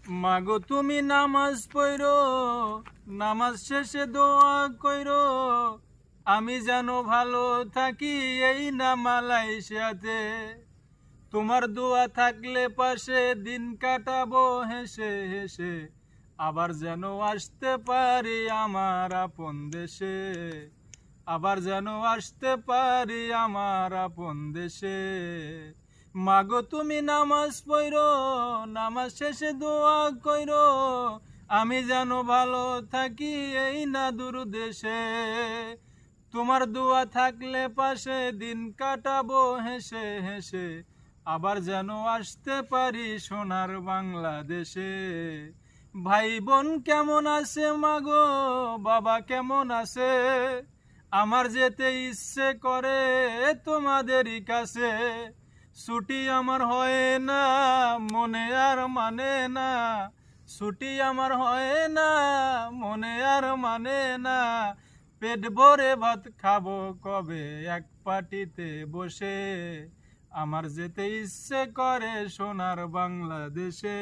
মাগো তুমি নামাজ পড়ো, নামাজ শেষে দোয়া কইরো, আমি যেন ভালো থাকি এই না মালয়েশিয়াতে। তোমার দোয়া থাকলে পাশে দিন কাটাবো হেসে হেসে, আবার যেন আসতে পারি আমার আপন দেশে, আবার যেন আসতে পারি আমার আপন দেশে। মাগো তুমি নামাজ পড়ো, নামাজ শেষে দোয়া কইরো, আমি যেন ভালো থাকি এই না দূর দেশে। তোমার দোয়া থাকলে পাশে দিন কাটাবো হেসে হেসে, আবার যেন আসতে পারি সোনার বাংলাদেশে। ভাই বোন কেমন আছে মাগো, বাবা কেমন আছে, আমার যেতে ইচ্ছে করে তোমাদেরই কাছে। ছুটি আমার হয় না, মনে আর মানে না, ছুটি আমার হয় না, মনে আর মানে না। পেট ভরে ভাত খাবো কবে এক পাটিতে বসে, আমার যেতে ইচ্ছে করে সোনার বাংলাদেশে।